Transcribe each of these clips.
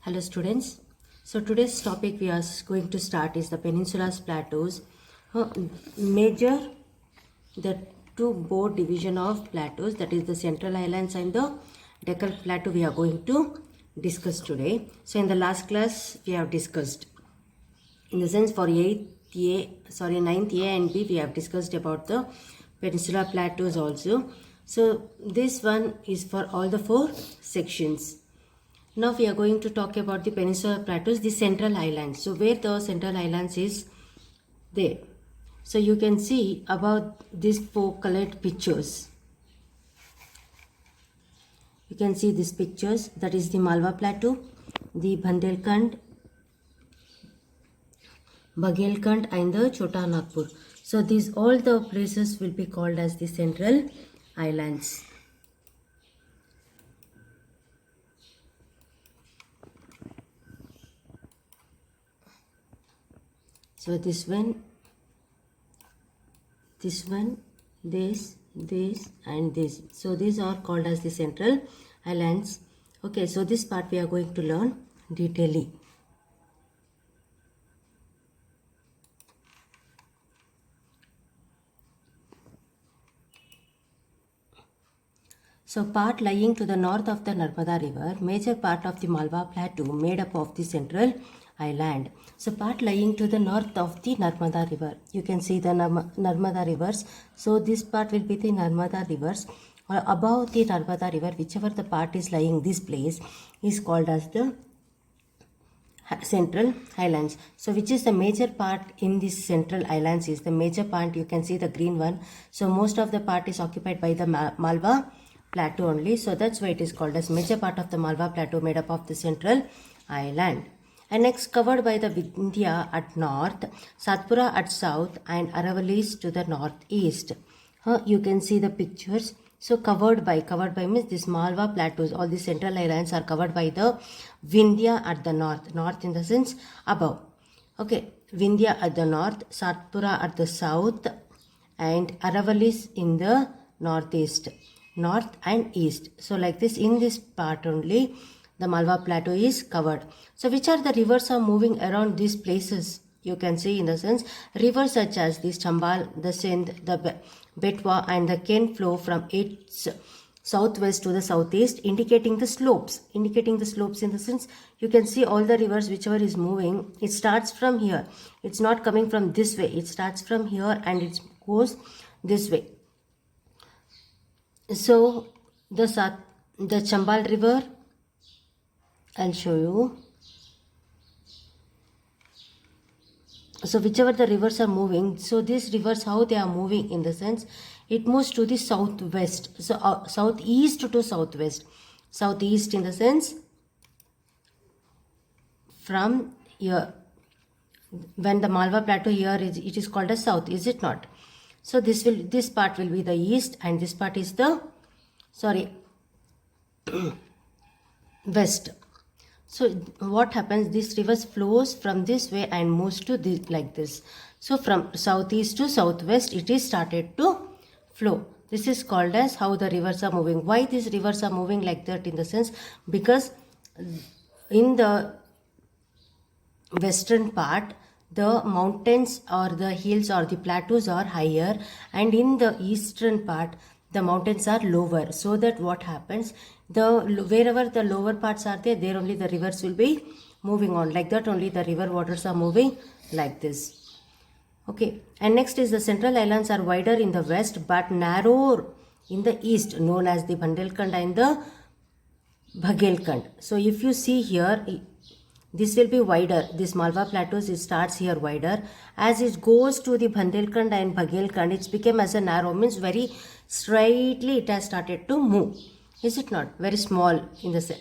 Hello students. So today's topic we are going to start is the Peninsula's plateaus. Major the two broad division of plateaus, that is the Central Highlands and the Deccan Plateau, we are going to discuss today. So in the last class we have discussed, in the sense for 9th A and B we have discussed about the Peninsula plateaus also. So this one is for all the four sections. Now we are going to talk about the Peninsula Plateaus, the Central Highlands. So where the Central Highlands is there. So you can see about these four colored pictures. You can see these pictures, that is the Malwa Plateau, the Bundelkhand, Baghelkhand and the Chota Nagpur. So these all the places will be called as the Central Highlands. So this one, this and this. So these are called as the Central Highlands. Okay, so this part we are going to learn detailedly. So part lying to the north of the Narmada River, major part of the Malwa Plateau made up of the Central Highland. So part lying to the north of the Narmada River. You can see the Narmada rivers. So this part will be the Narmada rivers. Or above the Narmada River, whichever the part is lying, this place is called as the Central Highlands. So which is the major part in this Central Highlands is the major part, you can see the green one. So most of the part is occupied by the Malwa Plateau only. So that's why it is called as major part of the Malwa Plateau made up of the Central Highland. And next, covered by the Vindhya at north, Satpura at south and Aravallis to the northeast. You can see the pictures. So covered by means this Malwa plateaus, all the Central Highlands are covered by the Vindhya at the north in the sense above. Okay, Vindhya at the north, Satpura at the south and Aravallis in the northeast, north and east. So like this, in this part only the Malwa plateau is covered. So which are the rivers are moving around these places? You can see in the sense rivers such as the Chambal, the Sindh, the Betwa and the Ken flow from its southwest to the southeast, indicating the slopes. Indicating the slopes in the sense you can see all the rivers whichever is moving. It starts from here. It's not coming from this way. It starts from here and it goes this way. So the Chambal river, I'll show you. So whichever the rivers are moving, so these rivers, how they are moving in the sense, it moves to the southwest. So southeast to southwest. Southeast in the sense from here. When the Malwa plateau here is, it is called as south, is it not? So this part will be the east and this part is the west. So what happens, this river flows from this way and moves to this like this. So from southeast to southwest it is started to flow. This is called as how the rivers are moving. Why these rivers are moving like that in the sense, because in the western part the mountains or the hills or the plateaus are higher, and in the eastern part the mountains are lower. So that what happens, wherever the lower parts are there only the rivers will be moving on. Like that only the river waters are moving like this. Okay, and next is the Central Highlands are wider in the west but narrower in the east, known as the Bundelkhand and the Baghelkhand. So if you see here, this will be wider. This Malwa plateaus, it starts here wider. As it goes to the Bundelkhand and Baghelkhand, it's become as a narrow, means very straightly it has started to move. Is it not? Very small in the sense.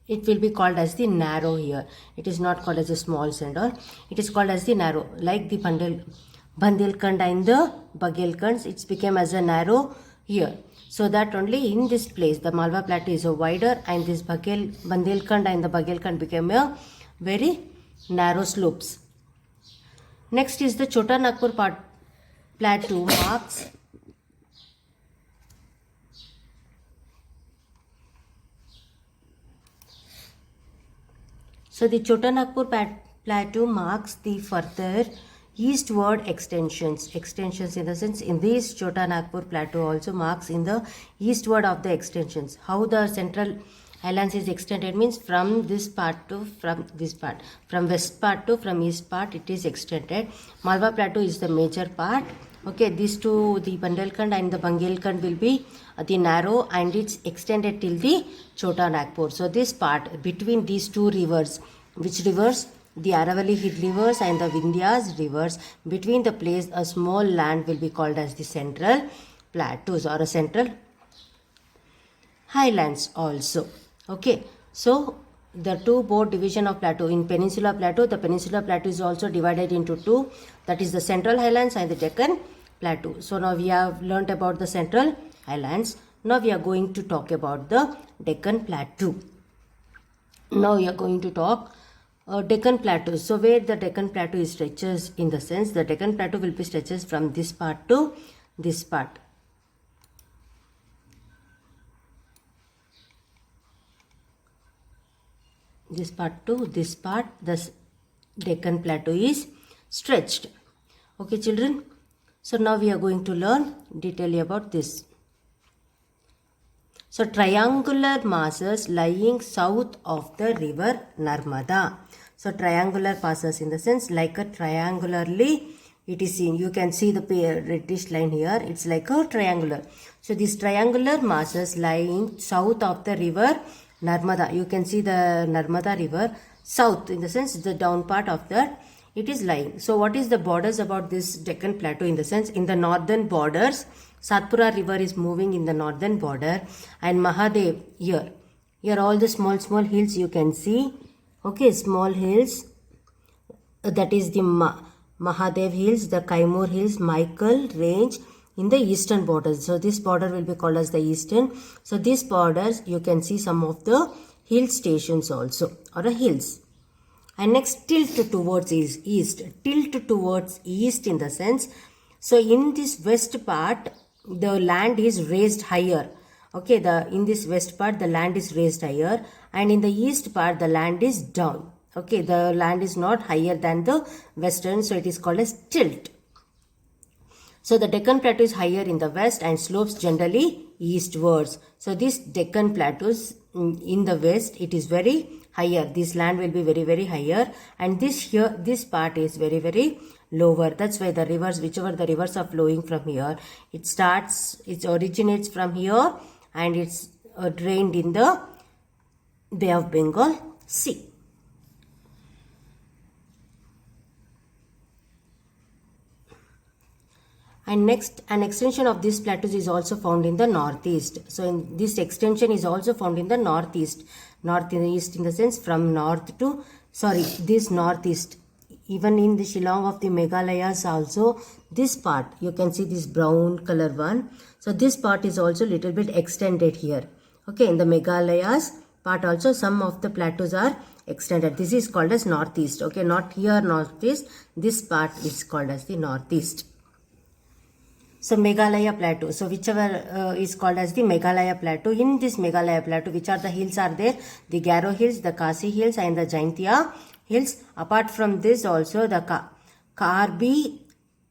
It will be called as the narrow here. It is not called as a small and all. It is called as the narrow. Like the Bundelkhand and the Baghelkhands, it's become as a narrow here. So that only in this place the Malwa plateau is a wider and this Bundelkhand and the Baghelkhand became a very narrow slopes. Next is the Chota Nagpur plateau marks So the Chota Nagpur plateau marks the further eastward extensions in the sense in this Chota Nagpur plateau also marks in the eastward of the extensions. How the central highlands is extended means from this part to from this part, from west part to from east part it is extended. Malwa plateau is the major part. Okay, these two, the Bundelkhand and the Bundelkhand will be the narrow and it's extended till the Chota Nagpur. So this part between these two rivers, which rivers? The Aravalli Hill rivers and the Vindhyas rivers, between the place a small land will be called as the central plateaus or a central highlands also. Okay, so the two board division of plateau in Peninsula Plateau, the Peninsula Plateau is also divided into two, that is the Central Highlands and the Deccan Plateau. So now we have learnt about the Central Highlands. Now we are going to talk about the Deccan Plateau. Now we are going to talk Deccan Plateau. So where the Deccan Plateau is stretches in the sense the Deccan Plateau will be stretches from this part to this part. This part to this part, the Deccan Plateau is stretched. Okay children, so now we are going to learn detailedly about this. So triangular masses lying south of the river Narmada. So triangular passes in the sense like a triangularly it is seen. You can see the reddish line here. It's like a triangular. So these triangular masses lying south of the river Narmada. You can see the Narmada river south in the sense the down part of that it is lying. So what is the borders about this Deccan Plateau in the sense in the northern borders Satpura river is moving in the northern border and Mahadev here. Here all the small hills you can see. Okay, small hills, that is the Mahadev hills, the Kaimur hills, Michael range in the eastern borders. So this border will be called as the eastern. So these borders you can see some of the hill stations also or hills. And next tilt towards east. Tilt towards east in the sense. So in this west part the land is raised higher. Okay, in this west part the land is raised higher and in the east part the land is down. Okay, the land is not higher than the western, so it is called as tilt. So the Deccan Plateau is higher in the west and slopes generally eastwards. So this Deccan Plateaus in the west it is very higher. This land will be very higher and this part is very lower. That's why the rivers, whichever the rivers are flowing from here, it originates from here and it's drained in the Bay of Bengal Sea. And next, an extension of these plateaus is also found in the northeast. So this extension is also found in the northeast. Northeast in the sense from north to, this northeast. Even in the Shillong of the Meghalayas also, this part, you can see this brown color one. So this part is also little bit extended here. Okay, in the Meghalayas part also some of the plateaus are extended. This is called as northeast. Okay, not here northeast. This part is called as the northeast. So Meghalaya Plateau. So whichever is called as the Meghalaya Plateau. In this Meghalaya Plateau, which are the hills are there? The Garo Hills, the Khasi Hills and the Jaintia Hills. Apart from this also the Karbi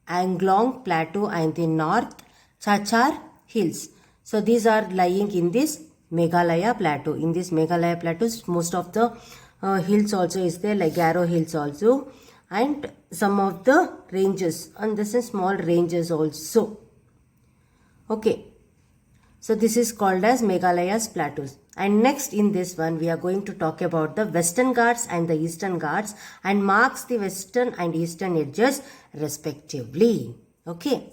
Anglong Plateau and the North Chachar Hills. So these are lying in this Meghalaya Plateau. In this Meghalaya Plateau, most of the hills also is there, like Garo Hills also. And some of the ranges, and this is small ranges also. Okay, so this is called as Meghalaya's plateaus. And next in this one we are going to talk about the Western Ghats and the Eastern Ghats and marks the western and eastern edges respectively. Okay,